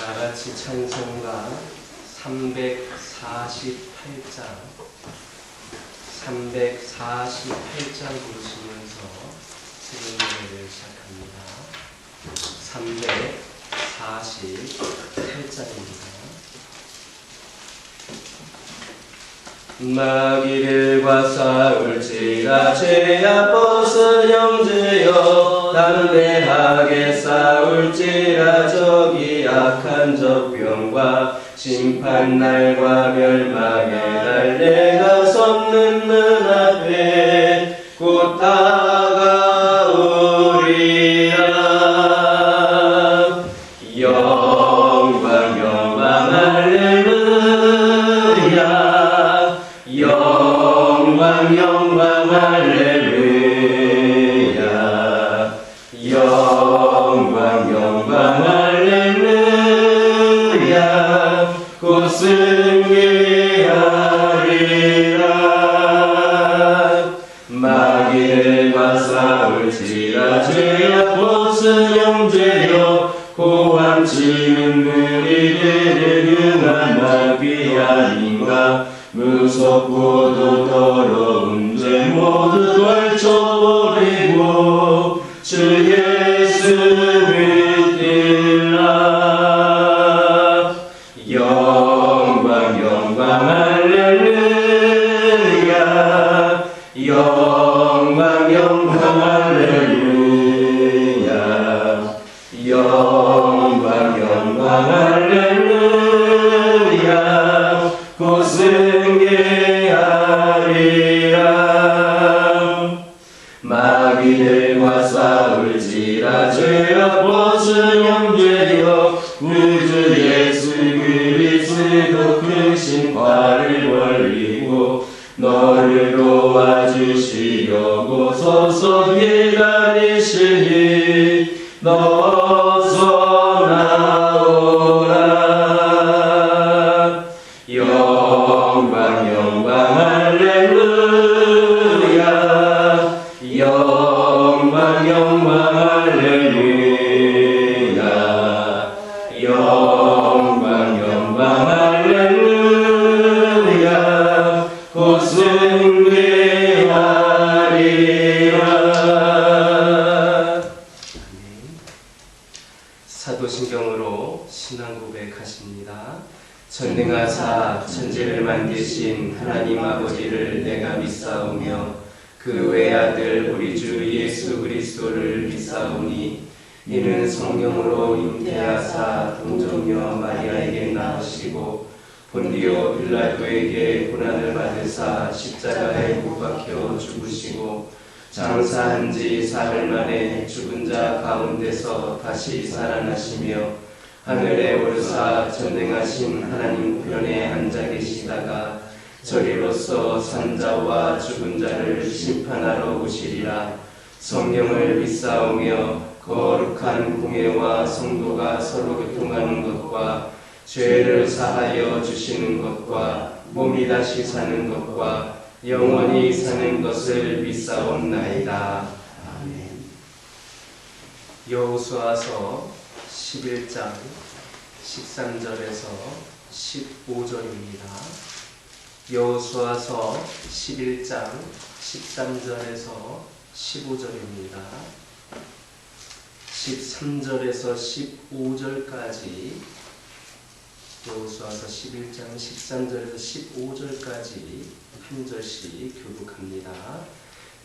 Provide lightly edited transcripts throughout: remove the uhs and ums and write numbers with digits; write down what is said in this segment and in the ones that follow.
다같이 찬송가 348장 부르시면서 새로운 노래를 시작합니다. 348장입니다. 마귀들과 싸울지라 죄악 벗은 형제여, 담대하게 싸울지라 적이 악한 적병과 심판날과 멸망의 날 내가 섰는 눈앞에 곧 다가오리라. 영광 영광 할렐루야, 영광 영광 할렐루야, 영광 영광 할렐루야, 곧 승리하리라. 마귀들과 싸울지라 죄악 벗은 형제여, 고함치는 우리들을 향한 마귀 아닌가. 무섭고도 더러운 죄 모두 걸쳐버리고 주 예수 믿으라. 영광 영광 할렐루야, 영광 영광 할렐루야, 영광 영광 할렐루야, 곧 승리하리라. 마귀들과 싸울지라 죄악 벗은 형제여, 우주 예수 그리스도 크신 화를 벌리고 너를 도와주시려고 서서 기다리시니 너서 나오라. 영광 영광 할렐루야, 영광 영광 할렐루야, 영광 영광 할렐루야, 곧 승리하리라. 사도신경으로 신앙 고백하십니다. 전능하사 천지를 만드신 하나님 아버지를 내가 믿사오며 그 외아들 우리 주 예수 그리스도를 믿사오니, 이는 성령으로 잉태하사 동정녀 마리아에게 낳으시고 본디오 빌라도에게 고난을 받으사 십자가에 못 박혀 죽으시고 장사한 지 사흘 만에 죽은 자 가운데서 다시 살아나시며 하늘에 오르사 전능하신 하나님 우편에 앉아 계시다가 저리로서 산자와 죽은 자를 심판하러 오시리라. 성령을 믿사오며 거룩한 공예와 성도가 서로 교통하는 것과 죄를 사하여 주시는 것과 몸이 다시 사는 것과 영원히 사는 것을 믿사옵나이다. 아멘. 여호수아서 11장 13절에서 15절입니다. 여호수아서 11장 13절에서 15절입니다. 13절에서 15절까지 여호수아서 11장 13절에서 15절까지 한 절씩 교독합니다.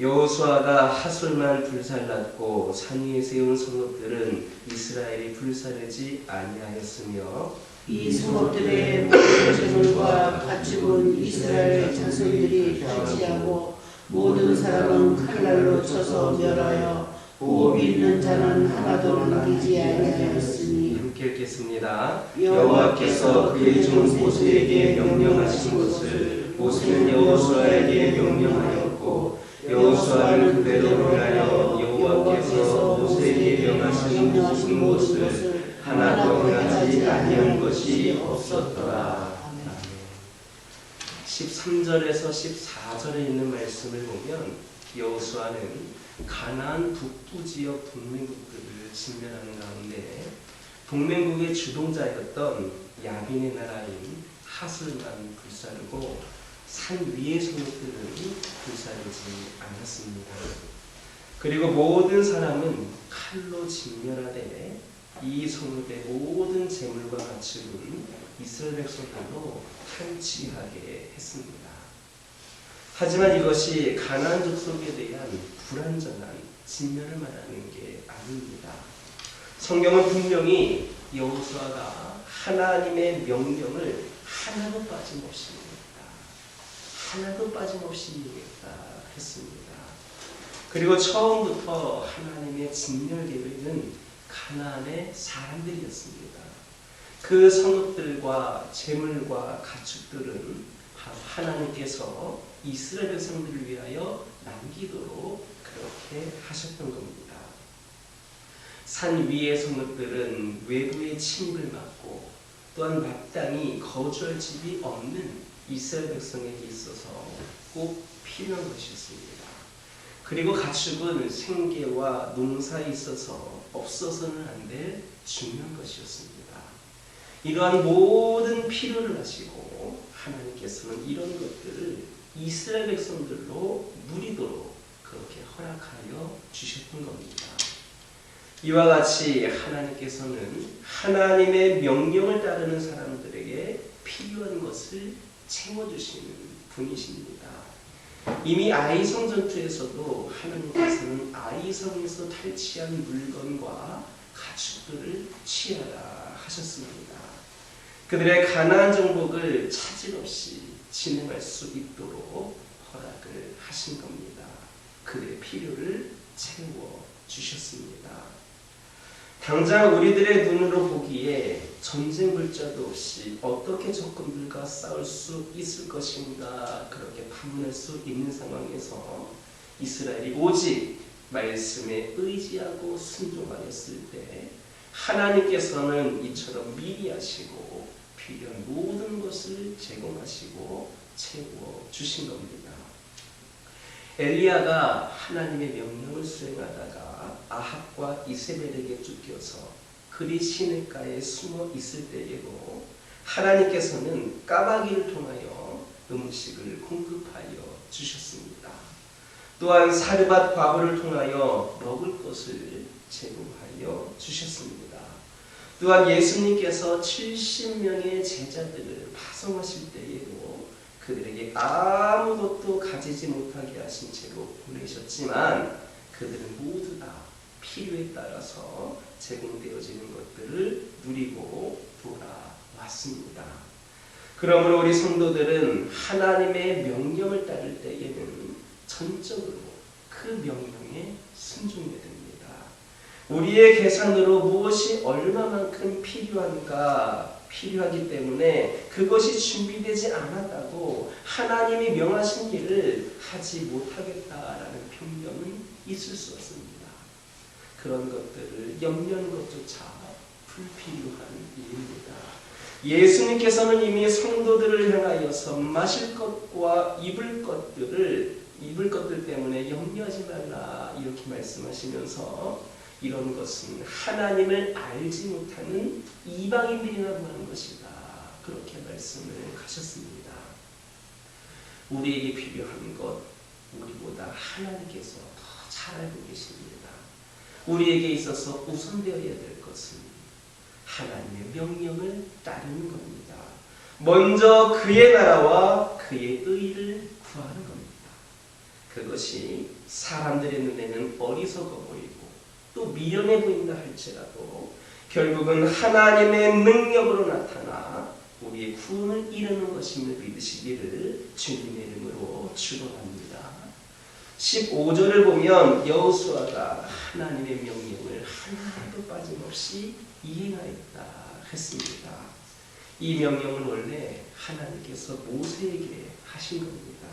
여호수아가 하솔만 불살랐고 산 위에 세운 성읍들은 이스라엘이 불사르지 아니하였으며, 이 성읍들의 모든 재물과 가축은 이스라엘 자손들이 취하고 모든 사람은 칼날로 쳐서 멸하여 호흡 있는 자는 하나도 남기지 아니하였으니. 함께 읽겠습니다. 여호와께서 그의 종 모세에게 명령하신 것을 모세는 여호수아에게 명령하였고, 여호수아는 그대로 행하여 여호와께서 모세에게 명하신 모든 것을 하나도 행하지 아니한 것이 없었더라. 13절에서 14절에 있는 말씀을 보면 여호수아는 가나안 북부 지역 동맹국들을 침략하는 가운데 동맹국의 주동자였던 야빈의 나라인 하술만 불사르고 산 위의 성읍들은 불사르지 않았습니다. 그리고 모든 사람은 칼로 진멸하되 이 성읍의 모든 재물과 가축은 이스라엘 백성들로 탈취하게 했습니다. 하지만 이것이 가나안 족속에 대한 불완전한 진멸을 말하는 게 아닙니다. 성경은 분명히 여호수아가 하나님의 명령을 하나도 빠짐없이 이행했다 했습니다. 그리고 처음부터 하나님의 진멸 계획은 가나안의 사람들이었습니다. 그 성읍들과 재물과 가축들은 하나님께서 이스라엘 백성들을 위하여 남기도록 그렇게 하셨던 겁니다. 산 위의 성읍들은 외부의 침입을 막고 또한 마땅히 거주할 집이 없는 이스라엘 백성에게 있어서 꼭 필요한 것이었습니다. 그리고 가축은 생계와 농사에 있어서 없어서는 안 될 중요한 것이었습니다. 이러한 모든 필요를 하시고 하나님께서는 이런 것들을 이스라엘 백성들로 누리도록 그렇게 허락하여 주셨던 겁니다. 이와 같이 하나님께서는 하나님의 명령을 따르는 사람들에게 필요한 것을 채워주시는 분이십니다. 이미 아이성 전투에서도 하나님께서는 아이성에서 탈취한 물건과 가축들을 취하라 하셨습니다. 그들의 가나안 정복을 차질 없이 진행할 수 있도록 허락을 하신 겁니다. 그들의 필요를 채워 주셨습니다. 당장 우리들의 눈으로 보기에 전쟁 물자도 없이 어떻게 적군들과 싸울 수 있을 것인가 그렇게 판단할 수 있는 상황에서 이스라엘이 오직 말씀에 의지하고 순종하였을 때 하나님께서는 이처럼 미리 하시고 필요한 모든 것을 제공하시고 채워 주신 겁니다. 엘리야가 하나님의 명령을 수행하다가 아합과 이세벨에게 쫓겨서 그리 시냇가에 숨어 있을 때에도 하나님께서는 까마귀를 통하여 음식을 공급하여 주셨습니다. 또한 사르밧 과부를 통하여 먹을 것을 제공하여 주셨습니다. 또한 예수님께서 70명의 제자들을 파송하실 때에도 그들에게 아무것도 가지지 못하게 하신 채로 보내셨지만 그들은 모두 다 필요에 따라서 제공되어지는 것들을 누리고 돌아왔습니다. 그러므로 우리 성도들은 하나님의 명령을 따를 때에는 전적으로 그 명령에 순종해야 됩니다. 우리의 계산으로 무엇이 얼마만큼 필요하기 때문에 그것이 준비되지 않았다고 하나님이 명하신 일을 하지 못하겠다라는 편견은 있을 수 없습니다. 그런 것들을 염려하는 것조차 불필요한 일입니다. 예수님께서는 이미 성도들을 향하여서 마실 것과 입을 것들 때문에 염려하지 말라 이렇게 말씀하시면서 이런 것은 하나님을 알지 못하는 이방인들이나 하는 것이다. 그렇게 말씀을 하셨습니다. 우리에게 필요한 것, 우리보다 하나님께서 더 잘 알고 계십니다. 우리에게 있어서 우선되어야 될 것은 하나님의 명령을 따르는 겁니다. 먼저 그의 나라와 그의 의를 구하는 겁니다. 그것이 사람들의 눈에는 어리석어 보이고 또 미련해 보인다 할지라도 결국은 하나님의 능력으로 나타나 우리의 구원을 이루는 것임을 믿으시기를 주님의 이름으로 축원합니다. 15절을 보면 여호수아가 하나님의 명령을 하나도 빠짐없이 이행하였다 했습니다. 이 명령은 원래 하나님께서 모세에게 하신 겁니다.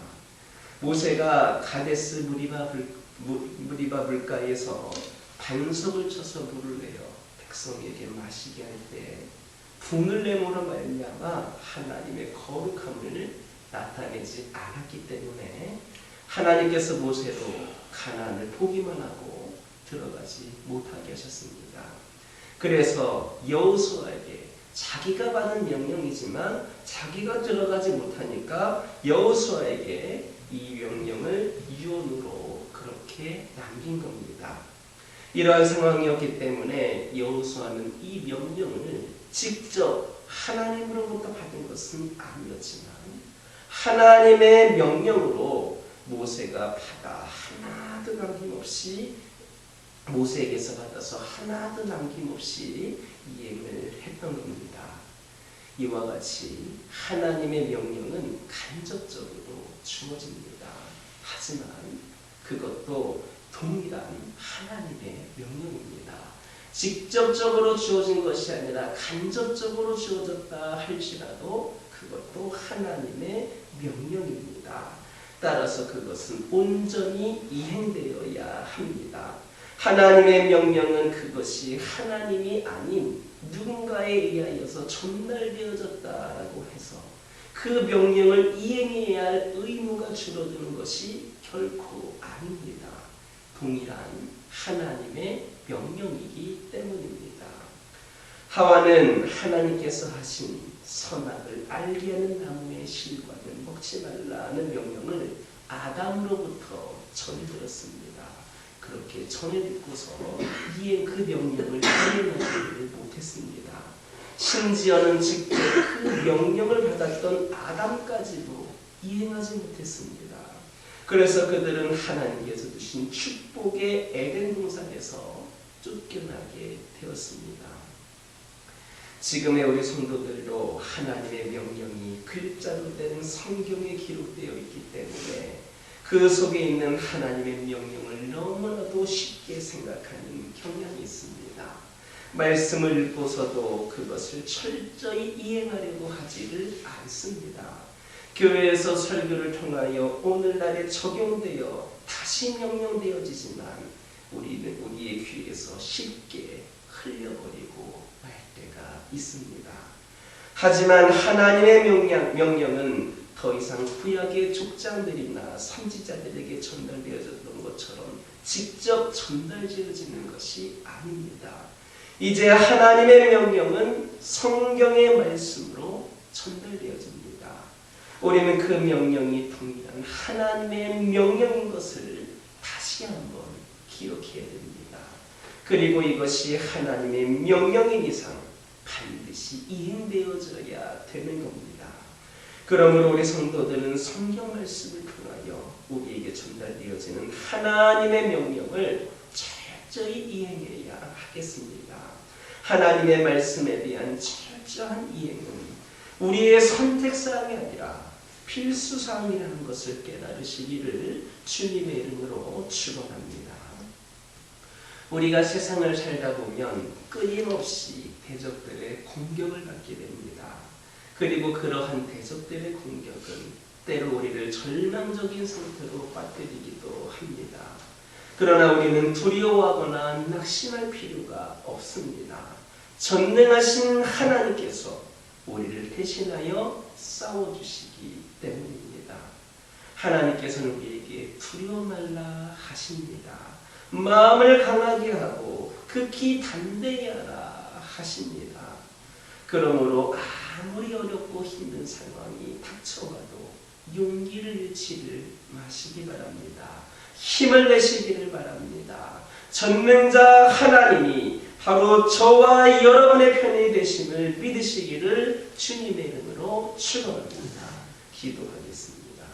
모세가 가데스 무리바 물가에서 반석을 쳐서 물을 내어 백성에게 마시게 할 때 분을 내므로 말미암아 하나님의 거룩함을 나타내지 않았기 때문에 하나님께서 모세로 가나안을 포기만 하고 들어가지 못하게 하셨습니다. 그래서 여호수아에게 자기가 받은 명령이지만 자기가 들어가지 못하니까 여호수아에게 이 명령을 유언으로 그렇게 남긴 겁니다. 이러한 상황이었기 때문에 여호수아는 이 명령을 직접 하나님으로부터 받은 것은 아니었지만 하나님의 명령으로 모세가 받아 하나도 남김없이 모세에게서 받아서 하나도 남김없이 이행을 했던 겁니다. 이와 같이 하나님의 명령은 간접적으로 주어집니다. 하지만 그것도 동일한 하나님의 명령입니다. 직접적으로 주어진 것이 아니라 간접적으로 주어졌다 할지라도 그것도 하나님의 명령입니다. 따라서 그것은 온전히 이행되어야 합니다. 하나님의 명령은 그것이 하나님이 아닌 누군가에 의하여서 전달되어졌다라고 해서 그 명령을 이행해야 할 의무가 줄어드는 것이 결코 아닙니다. 동일한 하나님의 명령이기 때문입니다. 하와는 하나님께서 하신 선악을 알게 하는 나무의 실과는 먹지 말라는 명령을 아담으로부터 전해 들었습니다. 그렇게 전해 듣고서 그 명령을 이행하지 못했습니다. 심지어는 직접 그 명령을 받았던 아담까지도 이행하지 못했습니다. 그래서 그들은 하나님께서 주신 축복의 에덴 동산에서 쫓겨나게 되었습니다. 지금의 우리 성도들도 하나님의 명령이 글자로 된 성경에 기록되어 있기 때문에 그 속에 있는 하나님의 명령을 너무나도 쉽게 생각하는 경향이 있습니다. 말씀을 읽고서도 그것을 철저히 이행하려고 하지를 않습니다. 교회에서 설교를 통하여 오늘날에 적용되어 다시 명령되어지지만 우리는 우리의 귀에서 쉽게 흘려버리고 말 때가 있습니다. 하지만 하나님의 명령은 더 이상 구약의 족장들이나 선지자들에게 전달되어졌던 것처럼 직접 전달되어지는 것이 아닙니다. 이제 하나님의 명령은 성경의 말씀으로 전달되어집니다. 우리는 그 명령이 동일한 하나님의 명령인 것을 다시 한번 기억해야 됩니다. 그리고 이것이 하나님의 명령인 이상 반드시 이행되어져야 되는 겁니다. 그러므로 우리 성도들은 성경 말씀을 통하여 우리에게 전달되어지는 하나님의 명령을 철저히 이행해야 하겠습니다. 하나님의 말씀에 대한 철저한 이행은 우리의 선택사항이 아니라 필수사항이라는 것을 깨달으시기를 주님의 이름으로 축원합니다. 우리가 세상을 살다 보면 끊임없이 대적들의 공격을 받게 됩니다. 그리고 그러한 대적들의 공격은 때로 우리를 절망적인 상태로 빠뜨리기도 합니다. 그러나 우리는 두려워하거나 낙심할 필요가 없습니다. 전능하신 하나님께서 우리를 대신하여 싸워주시기 때문입니다. 하나님께서는 우리에게 두려워 말라 하십니다. 마음을 강하게 하고 극히 담대히 하라 하십니다. 그러므로 아무리 어렵고 힘든 상황이 닥쳐와도 용기를 잃지를 마시기 바랍니다. 힘을 내시기를 바랍니다. 전능자 하나님이 바로 저와 여러분의 편이 되심을 믿으시기를 주님의 이름으로 축원합니다. 기도하겠습니다.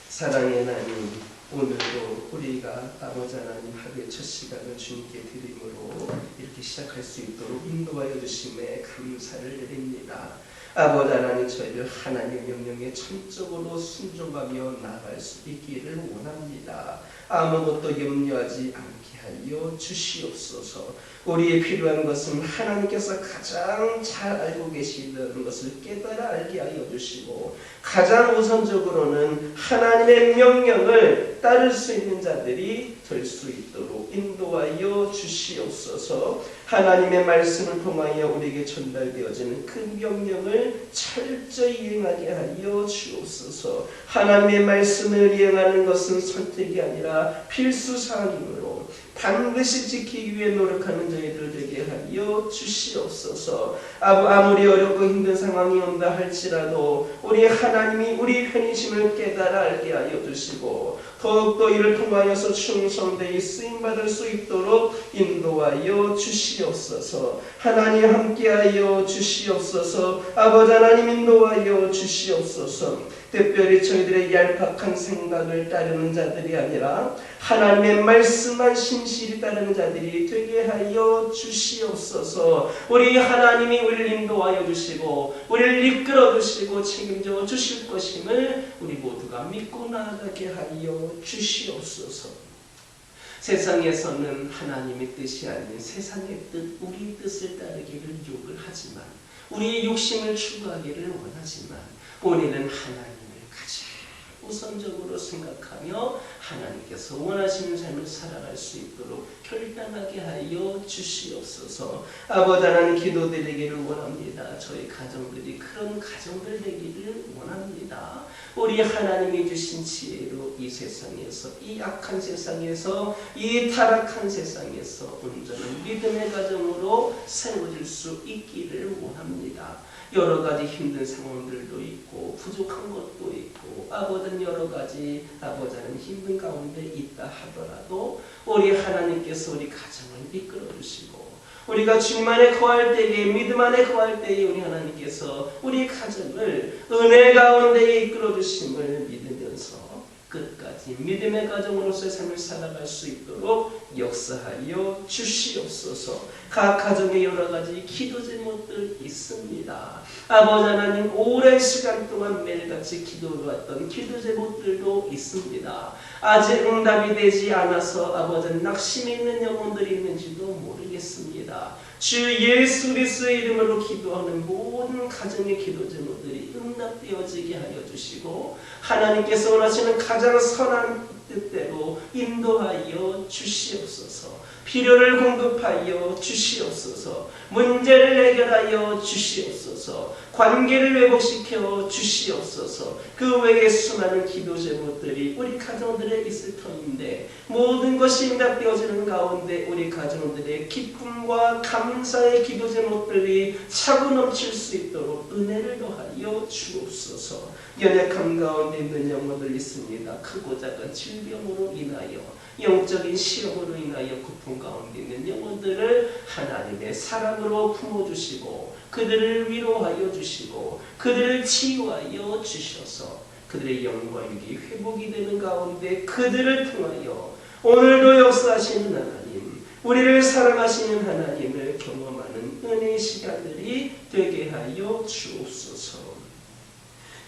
사랑의 하나님, 오늘도 우리가 아버지 하나님 하루의 첫 시간을 주님께 드림으로 이렇게 시작할 수 있도록 인도하여 주심에 감사를 드립니다. 아버지 하나님, 저희를 하나님의 명령에 전적으로 순종하며 나아갈 수 있기를 원합니다. 아무것도 염려하지 않게 하여 주시옵소서. 우리의 필요한 것은 하나님께서 가장 잘 알고 계시는 것을 깨달아 알게 하여 주시고, 가장 우선적으로는 하나님의 명령을 따를 수 있는 자들이 될 수 있도록 인도하여 주시옵소서. 하나님의 말씀을 통하여 우리에게 전달되어지는 그 명령을 철저히 이행하게 하여 주옵소서. 하나님의 말씀을 이행하는 것은 선택이 아니라 필수사항이므로 반드시 지키기 위해 노력하는 저희들 되게 하여 주시옵소서. 아무리 어렵고 힘든 상황이 온다 할지라도 우리 하나님이 우리 편이심을 깨달아 알게 하여 주시고 더욱더 이를 통하여서 충성되이 쓰임받을 수 있도록 인도하여 주시옵소서. 하나님 함께하여 주시옵소서. 아버지 하나님 인도하여 주시옵소서. 특별히 저희들의 얄팍한 생각을 따르는 자들이 아니라 하나님의 말씀만 신실히 따르는 자들이 되게 하여 주시옵소서. 우리 하나님이 우리를 인도하여 주시고 우리를 이끌어 주시고 책임져 주실 것임을 우리 모두가 믿고 나아가게 하여 주시옵소서. 세상에서는 하나님의 뜻이 아닌 세상의 뜻, 우리 뜻을 따르기를 욕을 하지만 우리의 욕심을 추구하기를 원하지만 우리는 하나님을 가장 우선적으로 생각하며 하나님께서 원하시는 삶을 살아갈 수 있도록 결단하게 하여 주시옵소서. 아버지 하나님 기도드리기를 원합니다. 저희 가정들이 그런 가정들 되기를 원합니다. 우리 하나님이 주신 지혜로 이 세상에서, 이 악한 세상에서, 이 타락한 세상에서 온전한 믿음의 가정으로 세워질 수 있기를 원합니다. 여러 가지 힘든 상황들도 있고 부족한 것도 있고 아버지는 여러 가지 아버지는 힘든 가운데 있다 하더라도 우리 하나님께서 우리 가정을 이끌어 주시고 우리가 주님 안에 거할 때에 믿음 안에 거할 때에 우리 하나님께서 우리 가정을 은혜 가운데에 이끌어 주심을 믿으면서 끝까지 믿음의 가정으로서의 삶을 살아갈 수 있도록 역사하여 주시옵소서. 각 가정에 여러 가지 기도 제목들 있습니다. 아버지 하나님 오랜 시간 동안 매일같이 기도해왔던 기도 제목들도 있습니다. 아직 응답이 되지 않아서 아버지는 낙심이 있는 영혼들이 있는지도 모르겠습니다. 주 예수 그리스도의 이름으로 기도하는 모든 가정의 기도 제목들이 응답되어지게 하여 주시고 하나님께서 원하시는 가장 선한 뜻대로 인도하여 주시옵소서. 필요를 공급하여 주시옵소서. 문제를 해결하여 주시옵소서. 관계를 회복시켜 주시옵소서. 그 외에 수많은 기도 제목들이 우리 가정들에 있을 터인데 모든 것이 응답되어지는 가운데 우리 가정들의 기쁨과 감사의 기도 제목들이 차고 넘칠 수 있도록 은혜를 더하여 주옵소서. 연약함 가운데 있는 영혼들 있습니다. 크고 작은 질병으로 인하여 영적인 시험으로 인하여 고통 가운데 있는 영혼들을 하나님의 사랑으로 품어주시고 그들을 위로하여 주시고 그들을 치유하여 주셔서 그들의 영과 육이 회복이 되는 가운데 그들을 통하여 오늘도 역사하시는 하나님, 우리를 사랑하시는 하나님을 경험하는 은혜의 시간들이 되게 하여 주옵소서.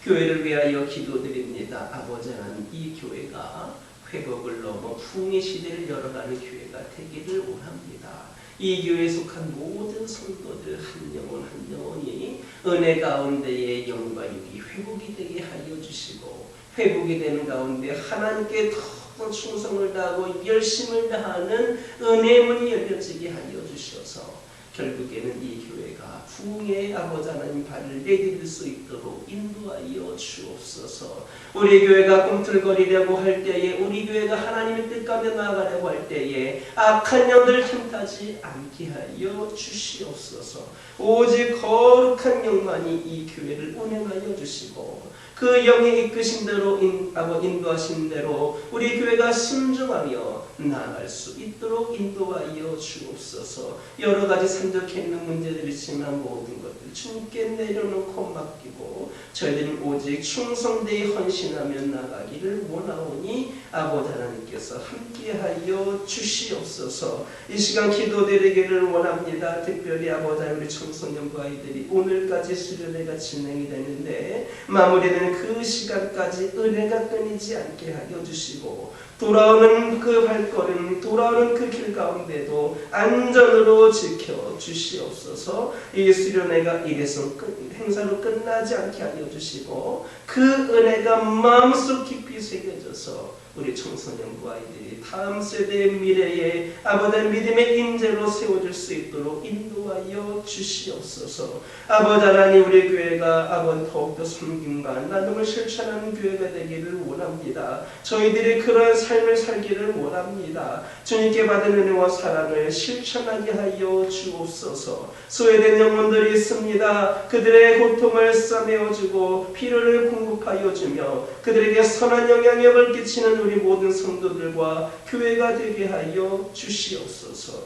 교회를 위하여 기도드립니다. 아버지 하나님, 이 교회가 회복을 넘어 풍의 시대를 열어가는 교회가 되기를 원합니다. 이 교회에 속한 모든 성도들 한 영혼 한 영혼이 은혜 가운데에 영과 육이 회복이 되게 하여 주시고 회복이 되는 가운데 하나님께 더 충성을 다하고 열심을 다하는 은혜의 문이 열려지게 하여 주셔서 결국에는 이 교회가 부흥의 아버지 하나님 발을 내디딜 수 있도록 인도하여 주옵소서. 우리 교회가 꿈틀거리려고 할 때에 우리 교회가 하나님의 뜻 가운데 나아가려고 할 때에 악한 영들 틈타지 않게 하여 주시옵소서. 오직 거룩한 영만이 이 교회를 운행하여 주시고 그 영의 이끄신 대로 인도하신 대로 우리 교회가 순종하며 나아갈 수 있도록 인도하여 주옵소서. 여러 가지 산적해 있는 문제들이 있지만 모든 것들 주님께 내려놓고 맡기고 저희들은 오직 충성되이 헌신하며 나가기를 원하오니 아버지 하나님께서 함께하여 주시옵소서. 이 시간 기도드리기를 원합니다. 특별히 아버지 우리 청소년부 아이들이 오늘까지 수련회가 진행이 되는데 마무리되는 그 시간까지 은혜가 끊이지 않게 하여 주시고 돌아오는 그 발걸음 돌아오는 그 길 가운데도 안전으로 지켜 주시옵소서. 이 수련회가 이래서 행사로 끝나지 않게 하여 주시고 그 은혜가 마음속 깊이 새겨져서 우리 청소년과 아이들이 다음 세대의 미래에 아버지 믿음의 인재로 세워질 수 있도록 인도하여 주시옵소서. 아버지 하나님, 우리 교회가 아버지 더욱더 섬김과 나눔을 실천하는 교회가 되기를 원합니다. 저희들이 그런 삶을 살기를 원합니다. 주님께 받은 은혜와 사랑을 실천하게 하여 주옵소서. 소외된 영혼들이 있습니다. 그들의 고통을 싸매어주고 필요를 공급하여 주며 그들에게 선한 영향력을 끼치는 우리 모든 성도들과 교회가 되게 하여 주시옵소서.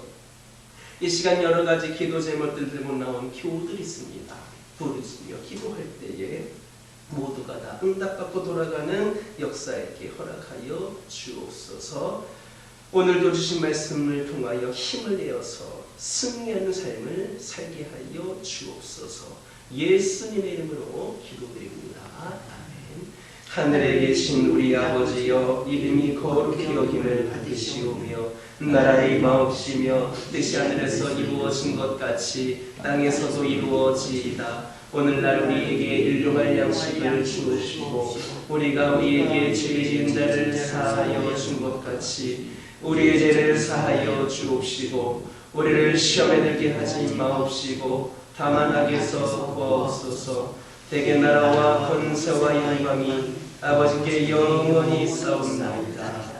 이 시간 여러 가지 기도 제목들 들고 나온 교우들이 있습니다. 부르시며 기도할 때에 모두가 다 응답받고 돌아가는 역사에게 허락하여 주옵소서. 오늘도 주신 말씀을 통하여 힘을 내어서 승리하는 삶을 살게 하여 주옵소서. 예수님의 이름으로 기도드립니다. 아멘. 하늘에 계신 우리 아버지여, 이름이 거룩히 여김을 받으시오며 나라의 임하옵시며 뜻이 하늘에서 이루어진 것 같이 땅에서도 이루어지이다. 오늘날 우리에게 일용할 양식을 주옵시고 우리가 우리에게 죄 지은 자를 사하여 준 것 같이 우리의 죄를 사하여 주옵시고 우리를 시험에 들게 하지 마옵시고 다만 악에서 구하옵소서. 대개 나라와 권세와 영광이 아버지께 영원히 있사옵나이다.